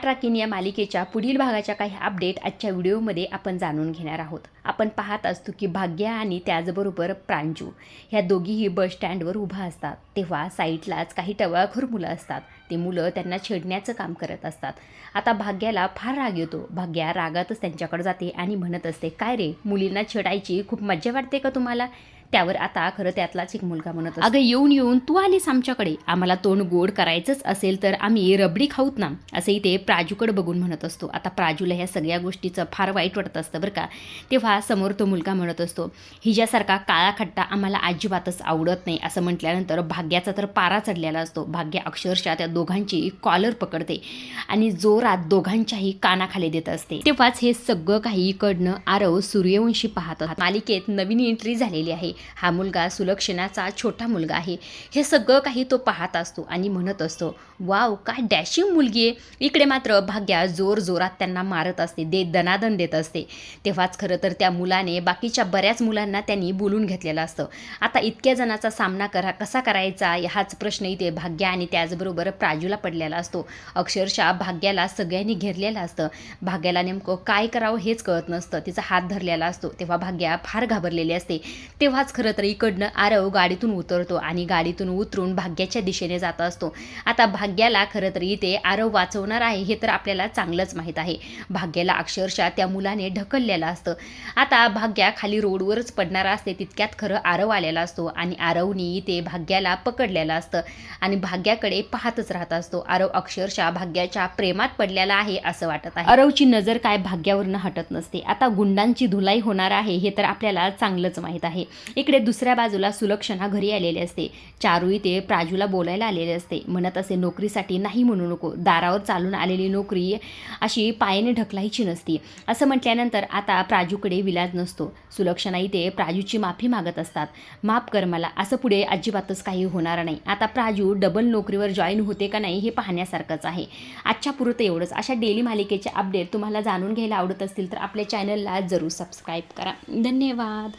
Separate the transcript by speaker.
Speaker 1: पाठ राखीन या मालिकेच्या पुढील भागाच्या काही अपडेट आजच्या व्हिडिओमध्ये आपण जाणून घेणार आहोत। आपण पाहत असतो की भाग्या आणि त्याचबरोबर प्रांजू ह्या दोघीही बस स्टँडवर उभा असतात, तेव्हा साईडलाच काही टवाळखोर मुलं असतात। ते मुलं त्यांना छेडण्याचं काम करत असतात। आता भाग्याला फार राग येतो। भाग्या रागातच त्यांच्याकडे जाते आणि म्हणत असते, काय रे, मुलींना छेडायची खूप मज्जा वाटते का तुम्हाला? त्यावर आता खरं त्यातलाच एक मुलगा म्हणत असतो, अगं येऊन येऊन तू आलीस आमच्याकडे, आम्हाला तोंड गोड करायचंच असेल तर आम्ही रबडी खाऊत ना, असंही ते प्राजूकडे बघून म्हणत असतो। आता प्राजूला ह्या सगळ्या गोष्टीचं फार वाईट वाटत असतं बरं का। तेव्हा समोर तो मुलगा म्हणत असतो, हिच्यासारखा काळा खट्टा आम्हाला अजिबातच आवडत नाही, असं म्हटल्यानंतर भाग्याचा तर पारा चढलेला असतो। भाग्या अक्षरशः त्या दोघांची कॉलर पकडते आणि जोरात दोघांच्याही कानाखाली देत असते। तेव्हाच हे सगळं काही इकडनं आरव सूर्यवंशी पाहत असतात। मालिकेत नवीन एंट्री झालेली आहे। हा मुलगा सुलक्षणाचा छोटा मुलगा आहे। हे सगळं काही तो पाहत असतो आणि म्हणत असतो, वाव काय डॅशिंग मुलगी आहे। इकडे मात्र भाग्या जोर जोरात त्यांना मारत असते, दनादन देत असते। तेव्हाच खरं तर त्या मुलाने बाकीच्या बऱ्याच मुलांना त्यांनी बोलून घेतलेलं असतं। आता इतक्या जणांचा सामना कसा करायचा हाच प्रश्न इथे भाग्या आणि त्याचबरोबर प्राजूला पडलेला असतो। अक्षरशः भाग्याला सगळ्यांनी घेरलेलं असतं। भाग्याला नेमकं काय करावं हेच कळत नसतं। तिचा हात धरलेला असतो। तेव्हा भाग्या फार घाबरलेली असते। तेव्हाच खरं तर इकडनं आरव गाडीतून उतरतो आणि गाडीतून उतरून भाग्याच्या दिशेने जात असतो। आता भाग्याला खरं तर इथे आरव वाचवणार आहे हे तर आपल्याला चांगलंच माहीत आहे। भाग्याला अक्षरशः त्या मुलाने ढकललेलं असतं। आता भाग्या खाली रोडवरच पडणार असते, तितक्यात खरं आरव आलेला असतो आणि आरवनी इथे भाग्याला पकडलेलं असतं आणि भाग्याकडे पाहतच राहत असतो। आरव अक्षरशः भाग्याच्या प्रेमात पडलेला आहे असं वाटत आहे। आरवची नजर काय भाग्यावरनं हटत नसते। आता गुंडांची धुलाई होणार आहे हे तर आपल्याला चांगलंच माहीत आहे। इकडे दुसऱ्या बाजूला सुलक्षणा घरी आलेली असते। चारू इथे प्राजूला बोलायला आलेले असते, म्हणत असे, नोकरीसाठी नाही म्हणू नको, दारावर चालून आलेली नोकरी अशी पायाने ढकलायची नसती, असं म्हटल्यानंतर आता प्राजूकडे विलाज नसतो। सुलक्षणा इथे प्राजूची माफी मागत असतात, माफ कर मला, असं पुढे अजिबातच काही होणार नाही। आता प्राजू डबल नोकरीवर जॉईन होते का नाही हे पाहण्यासारखंच आहे। आजच्या पुरतं एवढंच। अशा डेली मालिकेचे अपडेट तुम्हाला जाणून घ्यायला आवडत असतील तर आपल्या चॅनलला जरूर सबस्क्राईब करा। धन्यवाद।